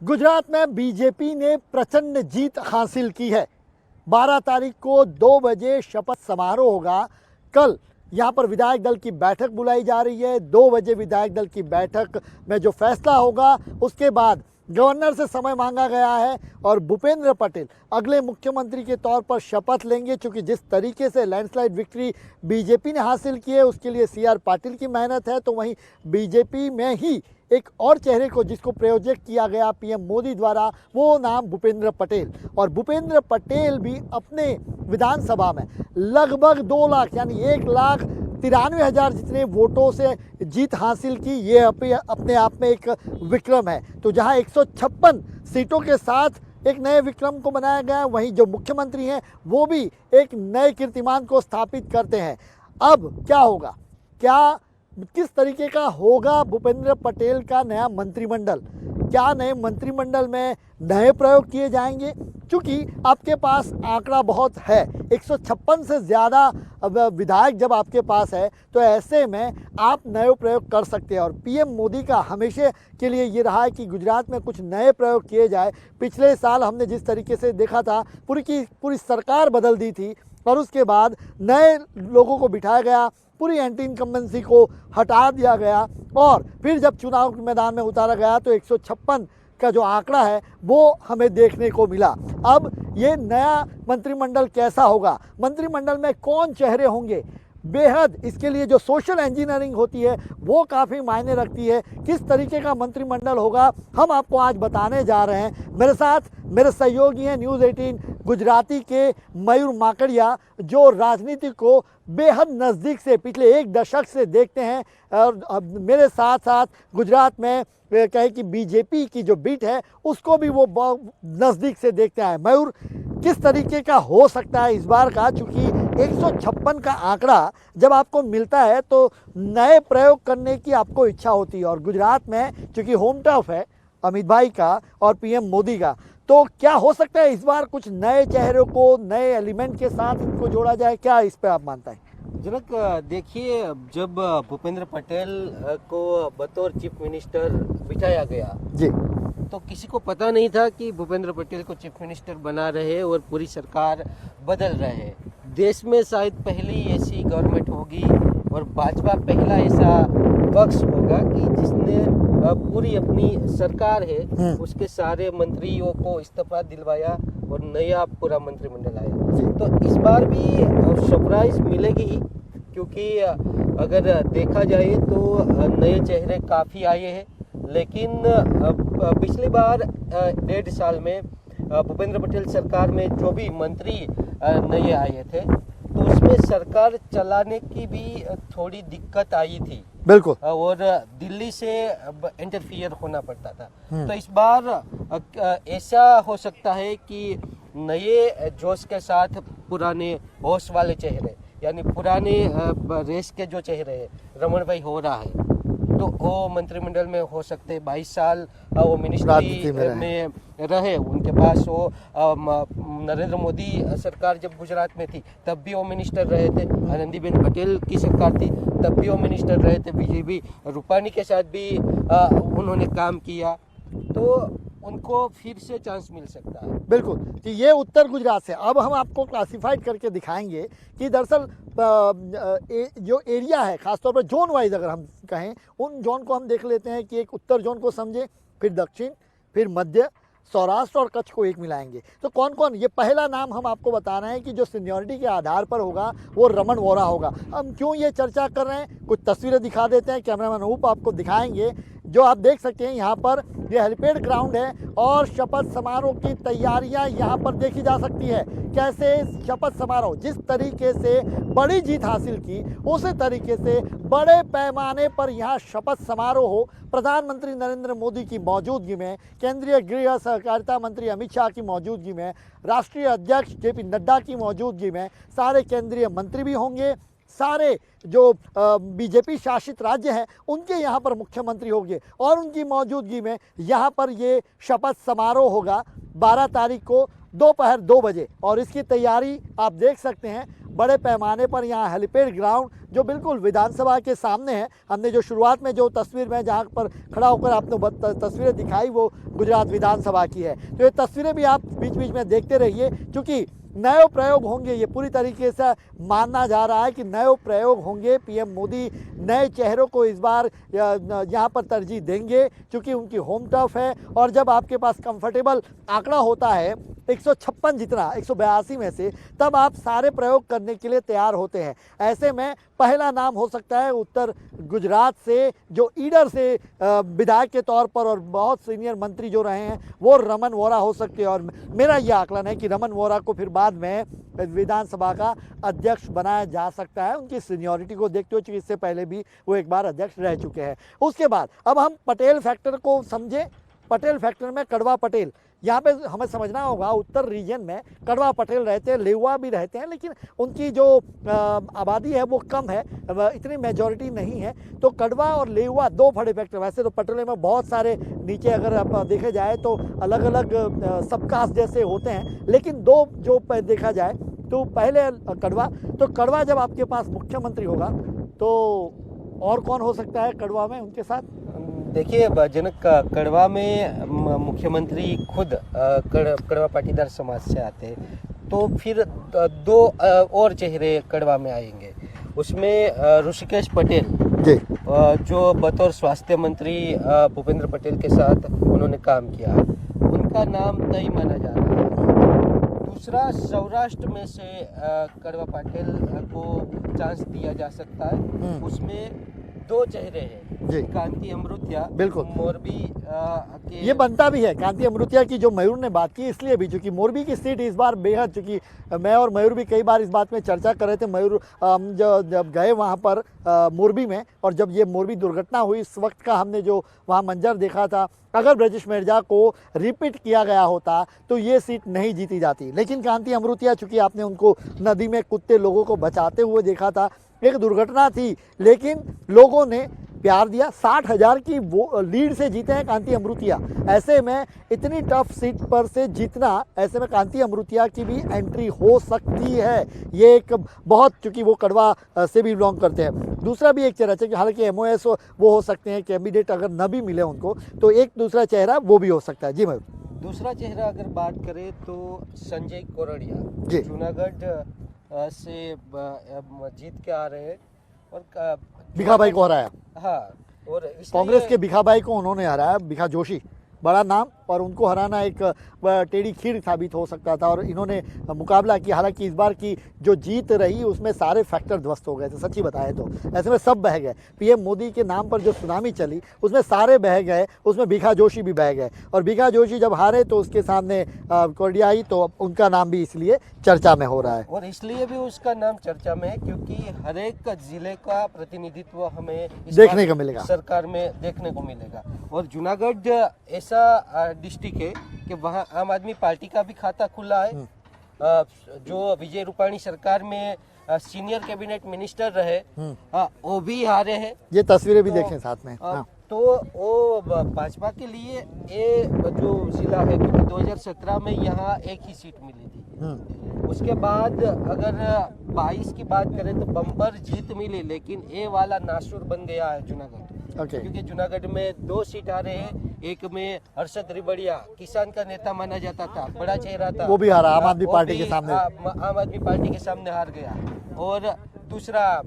गुजरात में बीजेपी ने प्रचंड जीत हासिल की है। 12 तारीख को 2 बजे शपथ समारोह होगा। कल यहाँ पर विधायक दल की बैठक बुलाई जा रही है। 2 बजे विधायक दल की बैठक में जो फैसला होगा उसके बाद गवर्नर से समय मांगा गया है और भूपेंद्र पटेल अगले मुख्यमंत्री के तौर पर शपथ लेंगे। क्योंकि जिस तरीके से लैंडस्लाइड विक्ट्री बीजेपी ने हासिल की है उसके लिए सीआर पाटिल की मेहनत है, तो वहीं बीजेपी में ही एक और चेहरे को जिसको प्रयोजक किया गया पीएम मोदी द्वारा, वो नाम भूपेंद्र पटेल। और भूपेंद्र पटेल भी अपने विधानसभा में लगभग 2 लाख यानी 1,93,000 जितने वोटों से जीत हासिल की, ये अपने आप में एक विक्रम है। तो जहां 156 सीटों के साथ एक नए विक्रम को बनाया गया है, वहीं जो मुख्यमंत्री हैं वो भी एक नए कीर्तिमान को स्थापित करते हैं। अब क्या होगा, किस तरीके का होगा भूपेंद्र पटेल का नया मंत्रिमंडल? क्या नए मंत्रिमंडल में नए प्रयोग किए जाएंगे? क्योंकि आपके पास आंकड़ा बहुत है, 156 से ज़्यादा विधायक जब आपके पास है तो ऐसे में आप नए प्रयोग कर सकते हैं। और पीएम मोदी का हमेशा के लिए ये रहा है कि गुजरात में कुछ नए प्रयोग किए जाए। पिछले साल हमने जिस तरीके से देखा था, पूरी सरकार बदल दी थी और उसके बाद नए लोगों को बिठाया गया, पूरी एंटी इनकम्बेंसी को हटा दिया गया और फिर जब चुनाव के मैदान में उतारा गया तो 156 का जो आंकड़ा है वो हमें देखने को मिला। अब ये नया मंत्रिमंडल कैसा होगा, मंत्रिमंडल में कौन चेहरे होंगे, बेहद इसके लिए जो सोशल इंजीनियरिंग होती है वो काफ़ी मायने रखती है। किस तरीके का मंत्रिमंडल होगा हम आपको आज बताने जा रहे हैं। मेरे साथ मेरे सहयोगी हैं न्यूज़ 18 गुजराती के मयूर माकड़िया, जो राजनीति को बेहद नज़दीक से पिछले 1 दशक से देखते हैं। और मेरे साथ साथ गुजरात में कहे कि बीजेपी की जो बीट है उसको भी वो नज़दीक से देखते हैं। मयूर, किस तरीके का हो सकता है इस बार का, चूँकि 156 का आंकड़ा जब आपको मिलता है तो नए प्रयोग करने की आपको इच्छा होती है। और गुजरात में चूँकि होम टर्फ है अमित भाई का और पीएम मोदी का, तो क्या हो सकता है इस बार कुछ नए चेहरों को नए एलिमेंट के साथ इनको जोड़ा जाए? क्या इस पर आप मानता है? जनक, देखिए, जब भूपेंद्र पटेल को बतौर चीफ मिनिस्टर बिठाया गया जी, तो किसी को पता नहीं था कि भूपेंद्र पटेल को चीफ मिनिस्टर बना रहे और पूरी सरकार बदल रहे हैं। देश में शायद पहली ऐसी गवर्नमेंट होगी और भाजपा पहला ऐसा पक्ष होगा कि जिसने पूरी अपनी सरकार है उसके सारे मंत्रियों को इस्तीफा दिलवाया और नया पूरा मंत्रिमंडल आया। तो इस बार भी सरप्राइज मिलेगी ही, क्योंकि अगर देखा जाए तो नए चेहरे काफ़ी आए हैं। लेकिन पिछली बार 1.5 साल में भूपेंद्र पटेल सरकार में जो भी मंत्री नए आए थे तो उसमें सरकार चलाने की भी थोड़ी दिक्कत आई थी। बिल्कुल। और दिल्ली से इंटरफियर होना पड़ता था। तो इस बार ऐसा हो सकता है कि नए जोश के साथ पुराने होश वाले चेहरे, यानी पुराने रेस के जो चेहरे हैं, रमन भाई हो रहा है तो वो मंत्रिमंडल में हो सकते हैं। 22 साल वो मिनिस्ट्री में रहे, उनके पास वो नरेंद्र मोदी सरकार जब गुजरात में थी तब भी वो मिनिस्टर रहे थे, आनंदीबेन पटेल की सरकार थी तब भी वो मिनिस्टर रहे थे, बीजेपी रूपानी के साथ भी उन्होंने काम किया, तो उनको फिर से चांस मिल सकता है। बिल्कुल, कि ये उत्तर गुजरात से। अब हम आपको क्लासिफाइड करके दिखाएंगे कि दरअसल जो एरिया है, खासतौर पर जोन वाइज अगर हम कहें, उन जोन को हम देख लेते हैं कि एक उत्तर जोन को समझें, फिर दक्षिण, फिर मध्य, सौराष्ट्र और कच्छ को एक मिलाएंगे। तो कौन कौन, ये पहला नाम हम आपको बता रहे हैं कि जो सीनियरिटी के आधार पर होगा वो रमन वोरा होगा। हम क्यों ये चर्चा कर रहे हैं, कुछ तस्वीरें दिखा देते हैं, कैमरामैन अनूप आपको दिखाएंगे। जो आप देख सकते हैं यहाँ पर ये हेलीपैड ग्राउंड है और शपथ समारोह की तैयारियां यहाँ पर देखी जा सकती है। कैसे शपथ समारोह, जिस तरीके से बड़ी जीत हासिल की उसी तरीके से बड़े पैमाने पर यहाँ शपथ समारोह हो, प्रधानमंत्री नरेंद्र मोदी की मौजूदगी में, केंद्रीय गृह सहकारिता मंत्री अमित शाह की मौजूदगी में, राष्ट्रीय अध्यक्ष जेपी नड्डा की मौजूदगी में, सारे केंद्रीय मंत्री भी होंगे, सारे जो बीजेपी शासित राज्य हैं उनके यहाँ पर मुख्यमंत्री होंगे और उनकी मौजूदगी में यहाँ पर ये शपथ समारोह होगा 12 तारीख को। दोपहर 2 बजे। और इसकी तैयारी आप देख सकते हैं बड़े पैमाने पर। यहाँ हेलीपैड ग्राउंड जो बिल्कुल विधानसभा के सामने है, हमने जो शुरुआत में जो तस्वीर में जहाँ पर खड़ा होकर आपने तस्वीरें दिखाई वो गुजरात विधानसभा की है। तो ये तस्वीरें भी आप बीच बीच में देखते रहिए, क्योंकि नए प्रयोग होंगे। ये पूरी तरीके से मानना जा रहा है कि नए प्रयोग होंगे। पीएम मोदी नए चेहरों को इस बार यहाँ पर तरजीह देंगे, क्योंकि उनकी होम टर्फ है। और जब आपके पास कंफर्टेबल आंकड़ा होता है 156 जितना 182 में से, तब आप सारे प्रयोग करने के लिए तैयार होते हैं। ऐसे में पहला नाम हो सकता है उत्तर गुजरात से, जो ईडर से विधायक के तौर पर और बहुत सीनियर मंत्री जो रहे हैं, वो रमन वोरा हो सकते हैं। और मेरा यह आकलन है कि रमन वोरा को फिर बाद में विधानसभा का अध्यक्ष बनाया जा सकता है, उनकी सीनियरिटी को देखते हुए, क्योंकि इससे पहले भी वो एक बार अध्यक्ष रह चुके हैं। उसके बाद अब हम पटेल फैक्टर को समझें। पटेल फैक्टर में कड़वा पटेल, यहाँ पे हमें समझना होगा उत्तर रीजन में कड़वा पटेल रहते हैं, लेवा भी रहते हैं, लेकिन उनकी जो आबादी है वो कम है, इतनी मेजॉरिटी नहीं है। तो कड़वा और लेवा दो बड़े फैक्टर। वैसे तो पटेल में बहुत सारे नीचे अगर आप देखे जाए तो अलग अलग सबकास्ट जैसे होते हैं, लेकिन दो जो देखा जाए तो पहले कड़वा। तो कड़वा जब आपके पास मुख्यमंत्री होगा तो और कौन हो सकता है कड़वा में उनके साथ? देखिए जनक, कड़वा में मुख्यमंत्री खुद कड़वा पाटीदार समाज से आते हैं, तो फिर दो और चेहरे कड़वा में आएंगे। उसमें ऋषिकेश पटेल जी, जो बतौर स्वास्थ्य मंत्री भूपेंद्र पटेल के साथ उन्होंने काम किया, उनका नाम तय माना जा रहा है। दूसरा, सौराष्ट्र में से कड़वा पाटिल को चांस दिया जा सकता है। उसमें दो चेहरे हैं जी, कांति अमृतिया, बिल्कुल मोरबी के ये बनता भी है। कांति अमृतिया की जो मयूर ने बात की इसलिए भी, क्योंकि मोरबी की सीट इस बार बेहद, चूँकि मैं और मयूर भी कई बार इस बात में चर्चा कर रहे थे। मयूर जब गए वहाँ पर मोरबी में, और जब ये मोरबी दुर्घटना हुई इस वक्त का हमने जो वहाँ मंजर देखा था, अगर ब्रजेश मेहरजा को रिपीट किया गया होता तो ये सीट नहीं जीती जाती। लेकिन कांति अमृतिया, चूँकि आपने उनको नदी में कूदते लोगों को बचाते हुए देखा था, एक दुर्घटना थी लेकिन लोगों ने प्यार दिया। 60,000 की वो लीड से जीते हैं कांति अमृतिया। ऐसे में इतनी टफ सीट पर से जीतना, ऐसे में कांति अमृतिया की भी एंट्री हो सकती है। ये एक बहुत, चूँकि वो कड़वा से भी बिलोंग करते हैं। दूसरा भी एक चेहरा, कि हालांकि MOS वो हो सकते हैं कैंडिडेट, अगर न भी मिले उनको तो एक दूसरा चेहरा वो भी हो सकता है। जी मैं दूसरा चेहरा अगर बात करें तो संजय कोरड़िया जूनागढ़ से जीत के आ रहे हैं और भिखाबाई को हराया। हाँ, और कांग्रेस के भिखाबाई को उन्होंने हराया। भिखा जोशी, बड़ा नाम, और उनको हराना एक टेढ़ी खीर साबित हो सकता था। और इन्होंने मुकाबला किया। हालांकि इस बार की जो जीत रही उसमें सारे फैक्टर ध्वस्त हो गए थे, सच्ची बताए तो। ऐसे में सब बह गए। पीएम मोदी के नाम पर जो सुनामी चली उसमें सारे बह गए, उसमें भिखा जोशी भी बह गए। और भिखा जोशी जब हारे तो उसके सामने कोरडिया आई, तो उनका नाम भी इसलिए चर्चा में हो रहा है। और इसलिए भी उसका नाम चर्चा में है क्योंकि हर एक जिले का प्रतिनिधित्व हमें देखने को मिलेगा, सरकार में देखने को मिलेगा। और जूनागढ़ ऐसा डिस्ट्रिक्ट है कि वहाँ आम आदमी पार्टी का भी खाता खुला है। जो विजय रूपाणी सरकार में सीनियर कैबिनेट मिनिस्टर रहे, वो भी हारे हैं। ये तस्वीरें भी देखें साथ में। तो वो भाजपा के लिए ये जो जिला है, क्योंकि 2017 में यहाँ एक ही सीट मिली थी। उसके बाद अगर 22 की बात करें तो बम्पर जीत मिली, लेकिन ये वाला नासूर बन गया है जूनागढ़। क्योंकि जूनागढ़ में 2 सीट आ रहे हैं। एक में हर्षद रिबड़िया, किसान का नेता माना जाता था, बड़ा चेहरा था, वो भी हारा आम आदमी पार्टी के सामने। आम आदमी पार्टी के सामने हार गया। और दूसरा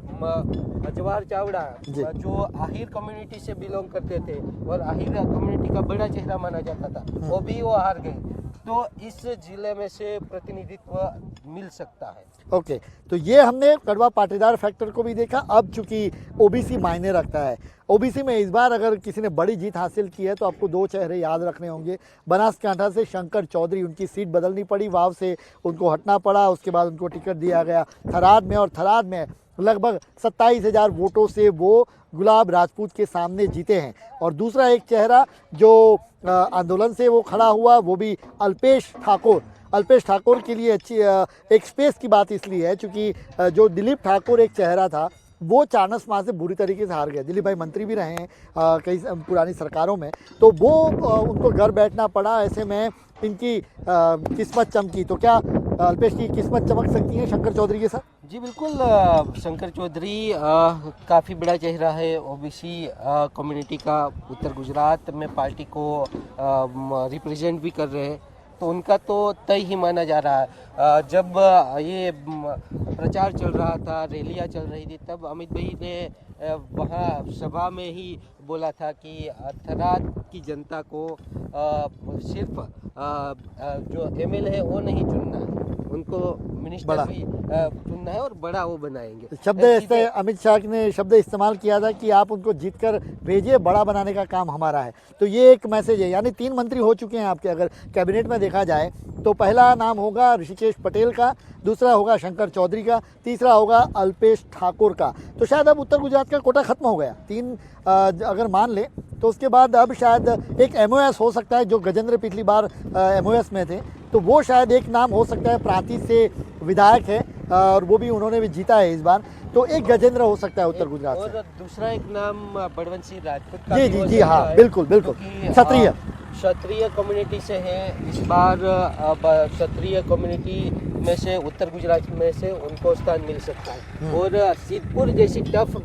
जवाहर चावड़ा, जो आहिर कम्युनिटी से बिलोंग करते थे और आहिर कम्युनिटी का बड़ा चेहरा माना जाता था, वो भी वो हार गए। तो इस जिले में से प्रतिनिधित्व मिल सकता है। ओके, तो ये हमने कड़वा पाटीदार फैक्टर को भी देखा। अब चूंकि ओबीसी मायने रखता है, ओबीसी में इस बार अगर किसी ने बड़ी जीत हासिल की है तो आपको 2 चेहरे याद रखने होंगे। बनासकांठा से शंकर चौधरी, उनकी सीट बदलनी पड़ी, वाव से उनको हटना पड़ा, उसके बाद उनको टिकट दिया गया थराद में। और थराद में लगभग 27,000 वोटों से वो गुलाब राजपूत के सामने जीते हैं। और दूसरा एक चेहरा जो आंदोलन से वो खड़ा हुआ, वो भी अल्पेश ठाकुर। अल्पेश ठाकुर के लिए अच्छी एक स्पेस की बात इसलिए है क्योंकि जो दिलीप ठाकुर एक चेहरा था वो चाणस माँ से बुरी तरीके से हार गए। दिलीप भाई मंत्री भी रहे हैं कई पुरानी सरकारों में, तो वो उनको घर बैठना पड़ा। ऐसे में इनकी किस्मत चमकी। तो क्या अल्पेश की किस्मत चमक सकती है शंकर चौधरी के साथ? जी बिल्कुल, शंकर चौधरी काफ़ी बड़ा चेहरा है ओबीसी कम्युनिटी का। उत्तर गुजरात में पार्टी को रिप्रेजेंट भी कर रहे हैं, तो उनका तो तय ही माना जा रहा है। जब ये प्रचार चल रहा था, रैलियां चल रही थी, तब अमित भाई ने वहाँ सभा में ही बोला था कि थराद की जनता को सिर्फ जो एमएलए है वो नहीं चुनना है, उनको मिनिस्टर भी चुनना है और बड़ा वो बनाएंगे। शब्द ऐसे अमित शाह ने शब्द इस्तेमाल किया था कि आप उनको जीत कर भेजिए, बड़ा बनाने का काम हमारा है। तो ये एक मैसेज है। यानी 3 मंत्री हो चुके हैं आपके, अगर कैबिनेट में देखा जाए तो पहला नाम होगा ऋषिकेश पटेल का, दूसरा होगा शंकर चौधरी का, तीसरा होगा अल्पेश ठाकुर का। तो शायद अब उत्तर गुजरात का कोटा खत्म हो गया। 3 अगर मान ले तो उसके बाद अब शायद एक एमओएस हो सकता है, जो गजेंद्र पिछली बार एमओएस में थे, तो वो शायद एक नाम हो सकता है। प्रांतिज से विधायक है और वो भी उन्होंने भी जीता है इस बार, तो एक गजेंद्र हो सकता है उत्तर गुजरात से। और दूसरा एक नाम बड़वंत सिंह राजपूत का जी भी जी हो जी, सकता हाँ है, बिल्कुल बिल्कुल, क्योंकि क्षत्रिय कम्युनिटी से है इस बार। क्षत्रिय कम्युनिटी में से उत्तर गुजरात में से उनको स्थान मिल सकता है। और सिद्धपुर जैसी टफ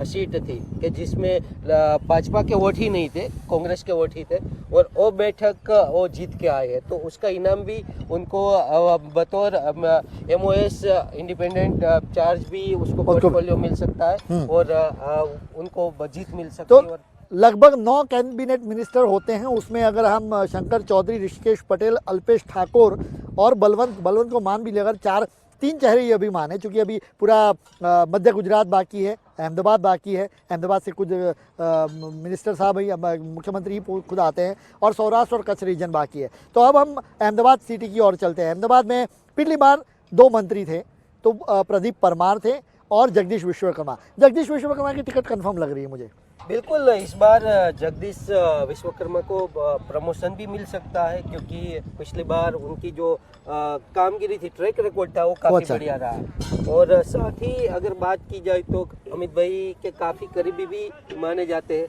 सीट थी कि जिसमें भाजपा के वोट ही नहीं थे, कांग्रेस के वोट ही थे, और वो बैठक वो जीत के आए हैं, तो उसका इनाम भी उनको बतौर एमओएस इंडिपेंडेंट चार्ज भी उसको पोर्टफोलियो मिल सकता है और उनको जीत मिल सकती है। और लगभग 9 कैबिनेट मिनिस्टर होते हैं, उसमें अगर हम शंकर चौधरी, ऋषिकेश पटेल, अल्पेश ठाकुर और बलवंत को मान भी ले, अगर 3 चेहरे ये अभी माने, चूँकि अभी पूरा मध्य गुजरात बाकी है, अहमदाबाद बाकी है, अहमदाबाद से कुछ मिनिस्टर साहब ही, मुख्यमंत्री ही खुद आते हैं, और सौराष्ट्र और कच्छ रीजन बाकी है। तो अब हम अहमदाबाद सिटी की ओर चलते हैं। अहमदाबाद में पिछली बार 2 मंत्री थे, तो प्रदीप परमार थे और जगदीश विश्वकर्मा। जगदीश विश्वकर्मा की टिकट कन्फर्म लग रही है मुझे। बिल्कुल, इस बार जगदीश विश्वकर्मा को प्रमोशन भी मिल सकता है, क्योंकि पिछली बार उनकी जो कामगिरी थी, ट्रैक रिकॉर्ड था, वो काफी बढ़िया रहा। और साथ ही अगर बात की जाए तो अमित भाई के काफी करीबी भी माने जाते हैं।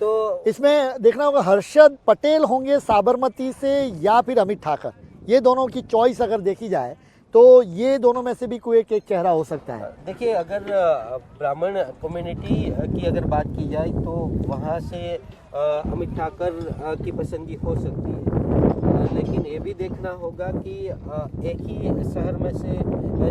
तो इसमें देखना होगा हर्षद पटेल होंगे साबरमती से या फिर अमित ठाकर, ये दोनों की चॉइस अगर देखी जाए तो ये दोनों में से भी कोई एक चेहरा हो सकता है। देखिए, अगर ब्राह्मण कम्युनिटी की अगर बात की जाए तो वहाँ से अमित ठाकर की पसंदगी हो सकती है, लेकिन ये भी देखना होगा कि एक ही शहर में से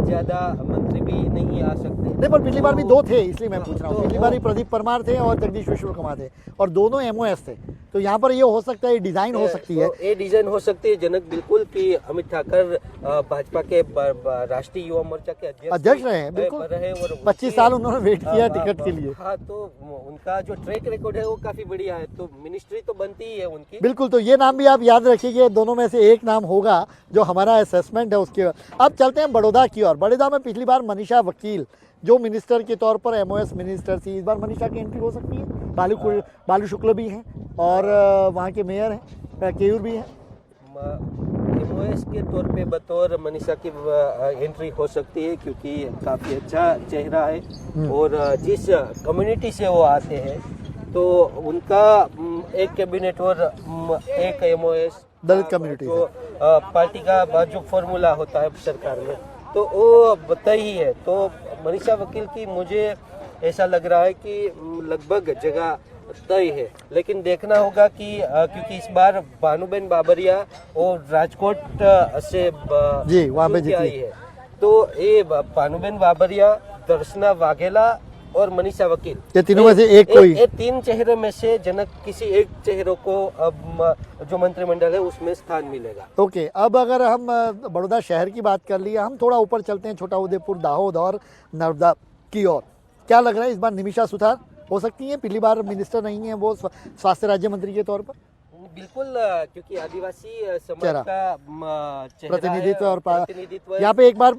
ज़्यादा मंत्री भी नहीं आ सकते। नहीं, पर पिछली बार भी 2 थे, इसलिए मैं पूछ रहा हूँ। पिछली बार ही प्रदीप परमार थे और जगदीश विश्वकर्मा थे, और दोनों एमओएस थे। तो यहाँ पर ये हो सकता है, डिजाइन हो सकती है, ये डिजाइन हो सकती है जनक, बिल्कुल, कि अमित ठाकर भाजपा के राष्ट्रीय युवा मोर्चा के अध्यक्ष रहे हैं, बिल्कुल रहे, और 25 साल उन्होंने वेट किया टिकट के लिए। हाँ, तो उनका जो ट्रैक रिकॉर्ड है वो काफी बढ़िया है, तो मिनिस्ट्री तो बनती ही है उनकी। बिल्कुल, तो ये नाम भी आप याद रखिए, दोनों में से एक नाम होगा जो हमारा असेसमेंट है उसके। अब चलते हैं बड़ौदा की ओर। बड़ौदा में पिछली बार मनीषा वकील जो मिनिस्टर के तौर पर एमओएस मिनिस्टर थी, इस बार मनीषा की एंट्री हो सकती है। बालू शुक्ल भी हैं और वहाँ के मेयर हैं, केयूर भी हैं। एमओएस के तौर पे बतौर मनीषा की एंट्री हो सकती है, क्योंकि काफ़ी अच्छा चेहरा है और जिस कम्युनिटी से वो आते हैं तो उनका एक कैबिनेट और एक एमओएस दलित कम्युनिटी जो पार्टी का जो फॉर्मूला होता है सरकार में, तो वो बताई ही है। तो मनीषा वकील की मुझे ऐसा लग रहा है कि लगभग जगह तय है, लेकिन देखना होगा कि क्योंकि इस बार भानुबेन बाबरिया और राजकोट से जी वहाँ पे जीती आई है, तो ये भानुबेन बाबरिया, दर्शना वाघेला और मनीषा वकील, ये तीनों में से एक कोई, ये 3 चेहरों में से जनक किसी एक चेहरों को अब जो मंत्रिमंडल है उसमें स्थान मिलेगा। ओके, अब अगर हम बड़ौदा शहर की बात कर लिया, हम थोड़ा ऊपर चलते हैं, छोटा उदेपुर, दाहोद और नर्मदा की ओर। क्या लग रहा है इस बार निमिषा सुथार हो सकती है? पिछली बार मिनिस्टर नहीं है वो, स्वास्थ्य राज्य मंत्री के तौर पर। बिल्कुल, क्योंकि आदिवासी समाज का प्रतिनिधित्व और यहाँ पे एक बार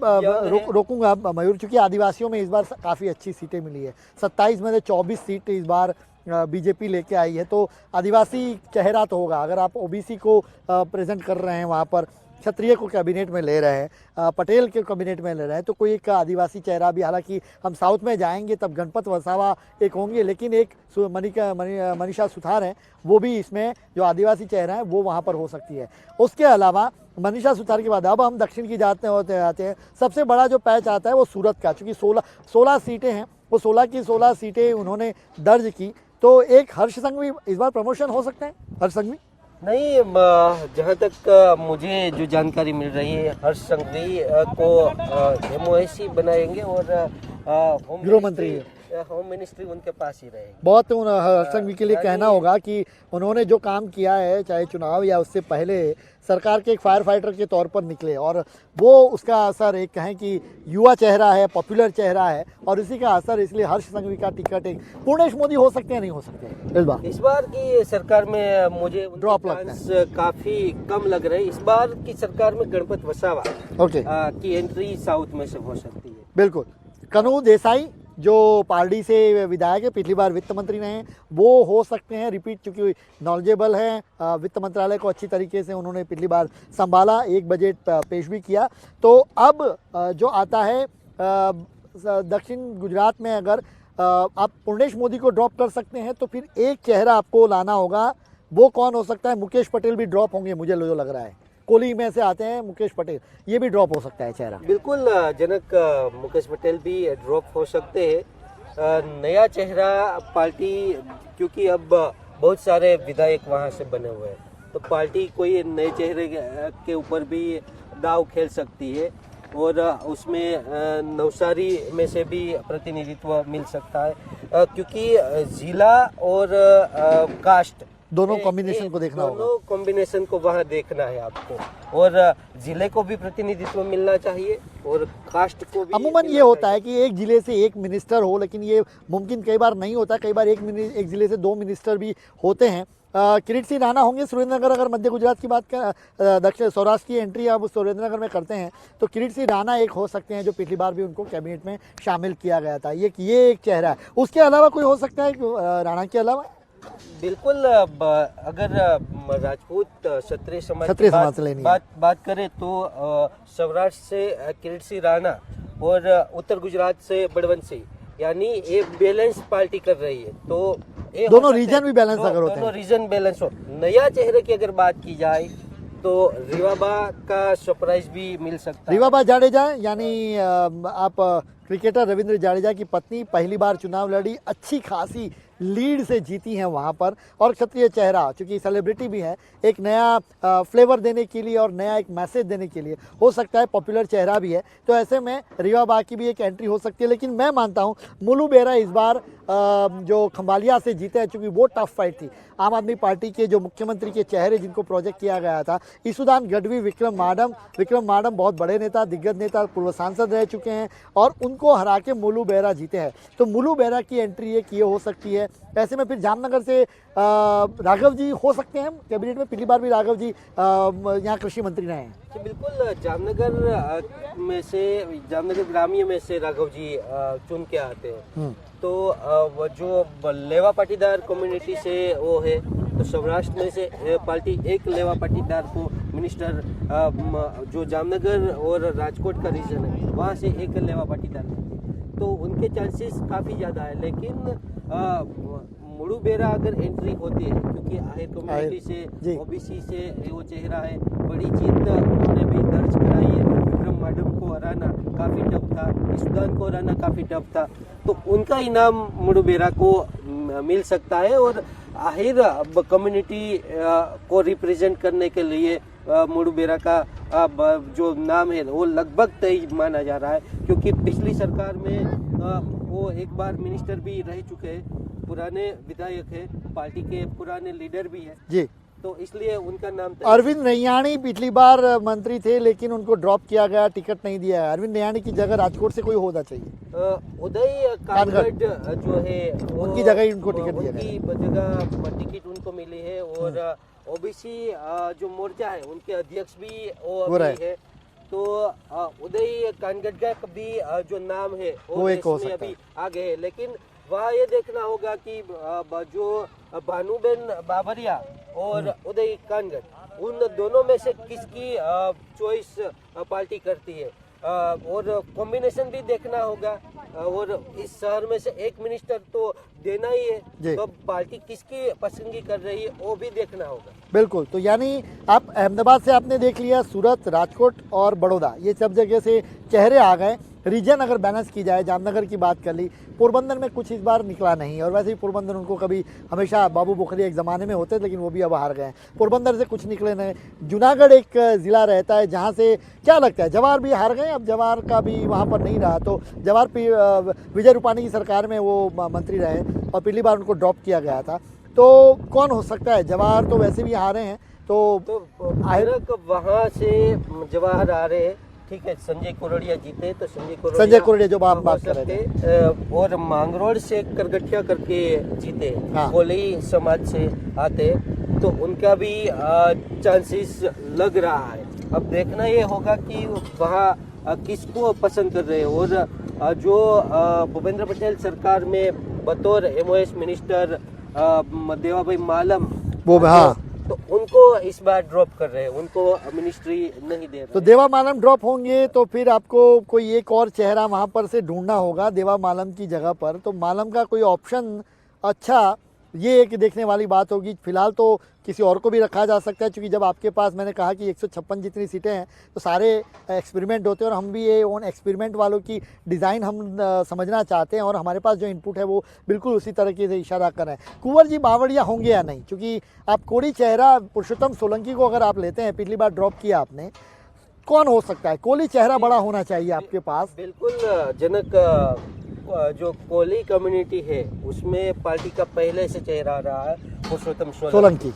रोकूंगा मयूर, चूंकि आदिवासियों में इस बार काफ़ी अच्छी सीटें मिली है। 27 में से 24 सीट इस बार बीजेपी लेके आई है, तो आदिवासी चेहरा तो होगा। अगर आप ओबीसी को प्रेजेंट कर रहे हैं वहाँ पर, क्षत्रिय को कैबिनेट में ले रहे हैं, पटेल के कैबिनेट में ले रहे हैं, तो कोई एक आदिवासी चेहरा भी, हालांकि हम साउथ में जाएंगे तब गणपत वसावा एक होंगे, लेकिन एक मनीषा सुथार हैं, वो भी इसमें जो आदिवासी चेहरा है वो वहाँ पर हो सकती है। उसके अलावा मनीषा सुथार के बाद अब हम दक्षिण की जाते होते आते हैं। सबसे बड़ा जो पैच आता है वो सूरत का, चूँकि 16 सीटें हैं, वो 16 की 16 सीटें उन्होंने दर्ज की, तो एक हर्ष संघवी इस बार प्रमोशन हो सकते हैं। हर्ष संघवी नहीं, जहाँ तक मुझे जो जानकारी मिल रही है, हर्ष संघवी को MOIC बनाएंगे और गृह मंत्री, होम मिनिस्ट्री उनके पास ही रहेगी। बहुत हर्ष संघवी के लिए कहना होगा कि उन्होंने जो काम किया है, चाहे चुनाव या उससे पहले, सरकार के एक फायर फाइटर के तौर पर निकले, और वो उसका असर, एक कहें कि युवा चेहरा है, पॉपुलर चेहरा है, और इसी का असर, इसलिए हर्ष संघवी का टिकट एक पूर्णेश मोदी हो सकते हैं, नहीं हो सकते इस बार की सरकार में मुझे ड्रॉप लगता है, काफी कम लग रहे हैं। इस बार की सरकार में गणपत वसावा की एंट्री साउथ में से हो सकती है। बिल्कुल। कन्हू देसाई जो पार्टी से विधायक है, पिछली बार वित्त मंत्री रहे हैं, वो हो सकते हैं रिपीट, चूँकि नॉलेजेबल हैं, वित्त मंत्रालय को अच्छी तरीके से उन्होंने पिछली बार संभाला, एक बजट पेश भी किया। तो अब जो आता है दक्षिण गुजरात में, अगर आप पूर्णेश मोदी को ड्रॉप कर सकते हैं तो फिर एक चेहरा आपको लाना होगा। वो कौन हो सकता है? मुकेश पटेल भी ड्रॉप होंगे, मुझे जो लग रहा है। कोहली में से आते हैं मुकेश पटेल, ये भी ड्रॉप हो सकता है चेहरा। बिल्कुल जनक, मुकेश पटेल भी ड्रॉप हो सकते हैं। नया चेहरा पार्टी, क्योंकि अब बहुत सारे विधायक वहां से बने हुए हैं, तो पार्टी कोई नए चेहरे के ऊपर भी दाव खेल सकती है, और उसमें नवसारी में से भी प्रतिनिधित्व मिल सकता है, क्योंकि जिला और कास्ट दोनों कॉम्बिनेशन को देखना होगा। दोनों कॉम्बिनेशन को वहाँ देखना है आपको, और जिले को भी प्रतिनिधित्व मिलना चाहिए और कास्ट को भी। अमूमन ये होता है कि एक जिले से एक मिनिस्टर हो, लेकिन ये मुमकिन कई बार नहीं होता। कई बार एक जिले से 2 मिनिस्टर भी होते हैं। किरीट सिंह राणा होंगे सुरेंद्रनगर, अगर मध्य गुजरात की बात कर, दक्षिण सौराष्ट्र की एंट्री अब सुरेंद्रनगर में करते हैं, तो किरीट सिंह राणा एक हो सकते हैं, जो पिछली बार भी उनको कैबिनेट में शामिल किया गया था। ये एक चेहरा है। उसके अलावा कोई हो सकता है राणा के अलावा? बिल्कुल। अगर राजपूत क्षत्रिय समाज की बात करें तो सौराष्ट्र से किरीट सिंह राणा और उत्तर गुजरात से बड़वंत सिंह, यानी एक बैलेंस पार्टी कर रही है। तो दोनों रीजन भी बैलेंस अगर होते हैं, दोनों रीजन बैलेंस हो। नया चेहरे की अगर बात की जाए तो रीवाबा का सरप्राइज भी मिल सकता है। रीवाबा जाडेजा, यानी आप क्रिकेटर रविंद्र जाडेजा की पत्नी, पहली बार चुनाव लड़ी, अच्छी खासी लीड से जीती हैं वहाँ पर, और क्षत्रिय चेहरा, चूँकि सेलिब्रिटी भी है, एक नया फ्लेवर देने के लिए और नया एक मैसेज देने के लिए हो सकता है, पॉपुलर चेहरा भी है। तो ऐसे में रीवाबा की भी एक एंट्री हो सकती है। लेकिन मैं मानता हूँ मुलू बेरा इस बार जो खंबालिया से जीते हैं, चूँकि वो टफ फाइट थी। आम आदमी पार्टी के जो मुख्यमंत्री के चेहरे जिनको प्रोजेक्ट किया गया था, ईसुदान गढ़वी, विक्रम माडम बहुत बड़े नेता, दिग्गज नेता, पूर्व सांसद रह चुके हैं, और उनको हरा के मुलू बेरा जीते हैं। तो मुलू बेरा की एंट्री एक ये हो सकती है। ऐसे में फिर जामनगर से राघव जी हो सकते हैं कैबिनेट में। पिछली बार भी राघव जी यहाँ कृषि मंत्री रहे हैं। जी बिल्कुल। जामनगर ग्रामीण में से राघव जी चुन के आते हैं। तो वो जो लेवा पाटीदार कम्युनिटी से वो है, तो सौराष्ट्र में से पार्टी एक लेवा पाटीदार को मिनिस्टर, जो जामनगर और राजकोट का रीजन है, वहाँ से एक लेवा पाटीदार, तो उनके चांसेस काफ़ी ज़्यादा है। लेकिन मुड़ू बेरा अगर एंट्री होती है, क्योंकि आहिर कम्युनिटी से, ओबीसी से वो चेहरा है, बड़ी जीत उन्होंने भी दर्ज कराई है। विक्रम माडम को हराना काफ़ी टफ था, ईसुदान को हराना काफ़ी टफ था, तो उनका इनाम मुड़ू बेरा को मिल सकता है। और आहिर कम्युनिटी को रिप्रेजेंट करने के लिए मुड़ू बेरा का जो नाम है वो लगभग तय माना जा रहा है, क्योंकि पिछली सरकार में वो एक बार मिनिस्टर भी रह चुके हैं, पुराने विधायक है, पार्टी के पुराने लीडर भी है जी, तो इसलिए उनका नाम। अरविंद नैयाणी पिछली बार मंत्री थे, लेकिन उनको ड्रॉप किया गया, टिकट नहीं दिया है। अरविंद नैयाणी की जगह राजकोट से कोई होना चाहिए। उदय कानगढ़ जो है उनकी जगह उनको टिकट दिया गया, उनकी जगह टिकट उनको मिली है। और ओबीसी जो मोर्चा है उनके अध्यक्ष भी वो है, तो उदय कानगढ़ का भी जो नाम है वो इसमें अभी आगे है। लेकिन वहाँ ये देखना होगा कि जो भानुबेन बाबरिया और उदय कानगढ़, उन दोनों में से किसकी चॉइस पार्टी करती है, और कॉम्बिनेशन भी देखना होगा। और इस शहर में से एक मिनिस्टर तो देना ही जी। है, तो पार्टी किसकी पसंदगी कर रही है वो भी देखना होगा। बिल्कुल, तो यानी आप अहमदाबाद से आपने देख लिया, सूरत, राजकोट और बड़ौदा, ये सब जगह से चेहरे आ गए। रीजन अगर बैलेंस की जाए, जामनगर की बात कर ली, पोरबंदर में कुछ इस बार निकला नहीं, और वैसे ही पोरबंदर उनको कभी हमेशा बाबू बोखरिया एक ज़माने में होते, लेकिन वो भी अब हार गए। पोरबंदर से कुछ निकले नहीं। जूनागढ़ एक ज़िला रहता है जहाँ से क्या लगता है, जवाहर भी हार गए, अब जवाहर का भी वहाँ पर नहीं रहा, तो जवाहर विजय रूपाणी की सरकार में वो मंत्री रहे और पिछली बार उनको ड्रॉप किया गया था। तो कौन हो सकता है, जवाहर तो वैसे भी हारे हैं, तो वहाँ से जवाहर आ रहे हैं, ठीक है। संजय कोरोड़िया जीते तो संजय कोरोड़िया जो आप बात कर रहे थे, और मांगरोळ से करगठिया करके जीते, हाँ। कोली समाज से आते, तो उनका भी चांसेस लग रहा है। अब देखना ये होगा कि वहाँ किसको पसंद कर रहे हैं। और जो भूपेंद्र पटेल सरकार में बतौर MOS मिनिस्टर देवाभाई मालम, वो हाँ, तो उनको इस बार ड्रॉप कर रहे हैं, उनको मिनिस्ट्री नहीं दे रहे। तो देवा मालम ड्रॉप होंगे तो फिर आपको कोई एक और चेहरा वहाँ पर से ढूंढना होगा देवा मालम की जगह पर। तो मालम का कोई ऑप्शन अच्छा, ये एक देखने वाली बात होगी। फिलहाल तो किसी और को भी रखा जा सकता है, क्योंकि जब आपके पास मैंने कहा कि 156 जितनी सीटें हैं तो सारे एक्सपेरिमेंट होते हैं, और हम भी ये उन एक्सपेरिमेंट वालों की डिज़ाइन हम समझना चाहते हैं, और हमारे पास जो इनपुट है वो बिल्कुल उसी तरीके से इशारा कर रहे हैं। कुंवर जी बावड़िया होंगे या नहीं, क्योंकि आप कोड़ी चेहरा पुरुषोत्तम सोलंकी को अगर आप लेते हैं, पिछली बार ड्रॉप किया आपने, कौन हो सकता है? कोली चेहरा बड़ा होना चाहिए आपके पास। बिल्कुल जनक, जो कोली कम्युनिटी है उसमें पार्टी का पहले से चेहरा रहा है पुरुषोत्तम सोलंकी।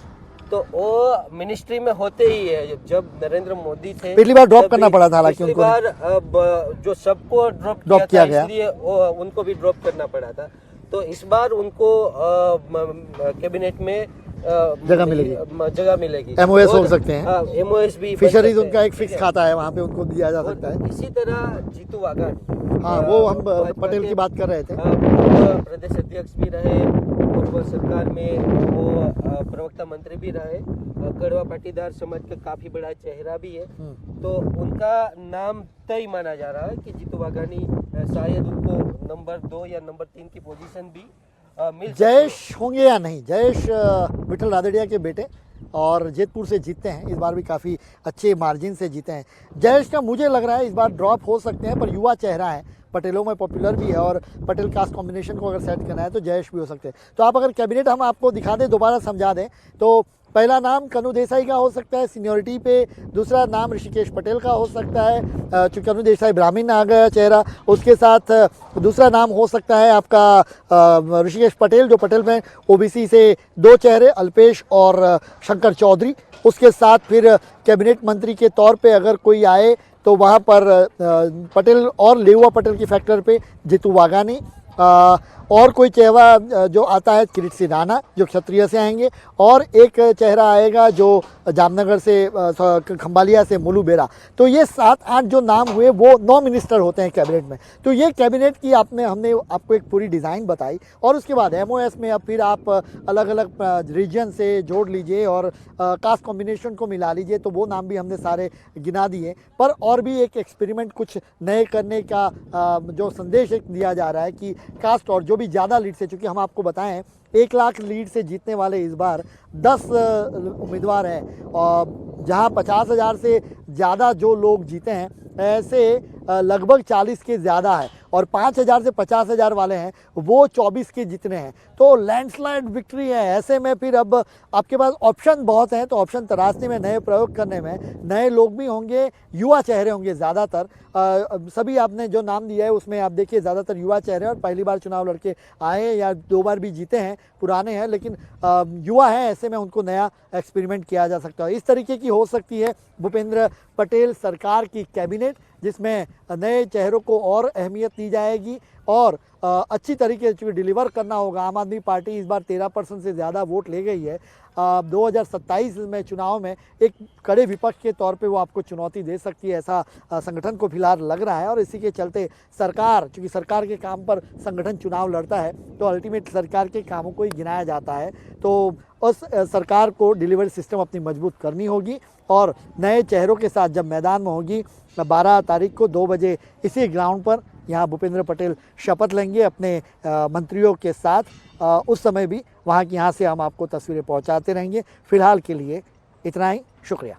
तो वो मिनिस्ट्री में होते ही है। जब नरेंद्र मोदी थे, पिछली बार ड्रॉप करना पड़ा था, हालांकि पिछली उनको बार अब जो सबको ड्रॉप किया गया, इसलिए उनको भी ड्रॉप करना पड़ा था। तो इस बार उनको कैबिनेट में जगह मिलेगी। MOS हो सकते हैं, MOS भी, फिशरीज उनका एक फिक्स खाता है, वहाँ पे उनको दिया जा सकता है। इसी तरह जीतू वाघानी, हाँ, वो हम पटेल की बात कर रहे थे, प्रदेश अध्यक्ष भी रहे, पूर्व सरकार में वो प्रवक्ता मंत्री भी रहे, कड़वा पाटीदार समाज का काफी बड़ा चेहरा भी है। तो उनका नाम तय माना जा रहा है कि जीतू वाघानी शायद उनको नंबर 2 या नंबर 3 की पोजीशन भी मिल। जयेश होंगे या नहीं? जयेश विठल रादड़िया के बेटे और जेतपुर से जीतते हैं, इस बार भी काफ़ी अच्छे मार्जिन से जीते हैं। जयेश का मुझे लग रहा है इस बार ड्रॉप हो सकते हैं, पर युवा चेहरा है, पटेलों में पॉपुलर भी है, और पटेल कास्ट कॉम्बिनेशन को अगर सेट करना है तो जयेश भी हो सकते हैं। तो आप अगर कैबिनेट हम आपको दिखा दें, दोबारा समझा दें, तो पहला नाम कन्नू देसाई का हो सकता है सीनियोरिटी पे, दूसरा नाम ऋषिकेश पटेल का हो सकता है, चूँकि कन्नू देसाई ब्राह्मण आ गया चेहरा, उसके साथ दूसरा नाम हो सकता है आपका ऋषिकेश पटेल, जो पटेल में OBC से 2 चेहरे, अल्पेश और शंकर चौधरी। उसके साथ फिर कैबिनेट मंत्री के तौर पे अगर कोई आए तो वहाँ पर पटेल और लेउआ पटेल की फैक्टर पे जीतू वाघानी, और कोई चेहरा जो आता है किरीट सिंह राणा जो क्षत्रिय से आएंगे, और एक चेहरा आएगा जो जामनगर से खंबालिया से मुलू बेरा। तो ये 7-8 जो नाम हुए वो 9 मिनिस्टर होते हैं कैबिनेट में। तो ये कैबिनेट की हमने आपको एक पूरी डिज़ाइन बताई, और उसके बाद MOS में अब फिर आप अलग अलग रीजन से जोड़ लीजिए और कास्ट कॉम्बिनेशन को मिला लीजिए, तो वो नाम भी हमने सारे गिना दिए। पर और भी एक एक्सपेरिमेंट कुछ नए करने का जो संदेश एक दिया जा रहा है कि कास्ट और जो भी ज़्यादा लीड से, चूँकि हम आपको बताएं 1 लाख लीड से जीतने वाले इस बार 10 उम्मीदवार हैं, और जहां 50,000 से ज़्यादा जो लोग जीते हैं, ऐसे लगभग 40 के ज़्यादा है, और 5,000 से 50,000 वाले हैं वो 24 के जितने हैं। तो लैंडस्लाइड विक्ट्री है। ऐसे में फिर अब आपके पास ऑप्शन बहुत हैं, तो ऑप्शन तराशने में, नए प्रयोग करने में नए लोग भी होंगे, युवा चेहरे होंगे ज़्यादातर। सभी आपने जो नाम दिया है उसमें आप देखिए ज़्यादातर युवा चेहरे, और पहली बार चुनाव लड़के आए या 2 बार भी जीते हैं, पुराने हैं, लेकिन युवा हैं, ऐसे में उनको नया एक्सपेरिमेंट किया जा सकता है। इस तरीके की हो सकती है भूपेंद्र पटेल सरकार की कैबिनेट, जिसमें नए चेहरों को और अहमियत दी जाएगी, और अच्छी तरीके से डिलीवर करना होगा। आम आदमी पार्टी इस बार 13% से ज़्यादा वोट ले गई है। 2027 में चुनाव में एक कड़े विपक्ष के तौर पे वो आपको चुनौती दे सकती है, ऐसा संगठन को फिलहाल लग रहा है। और इसी के चलते सरकार, चूँकि सरकार के काम पर संगठन चुनाव लड़ता है तो अल्टीमेट सरकार के कामों को ही गिनाया जाता है। तो उस सरकार को डिलीवरी सिस्टम अपनी मजबूत करनी होगी और नए चेहरों के साथ जब मैदान में होगी 12 तारीख को 2 बजे इसी ग्राउंड पर यहाँ भूपेंद्र पटेल शपथ लेंगे अपने मंत्रियों के साथ। उस समय भी यहाँ से हम आपको तस्वीरें पहुँचाते रहेंगे। फिलहाल के लिए इतना ही, शुक्रिया।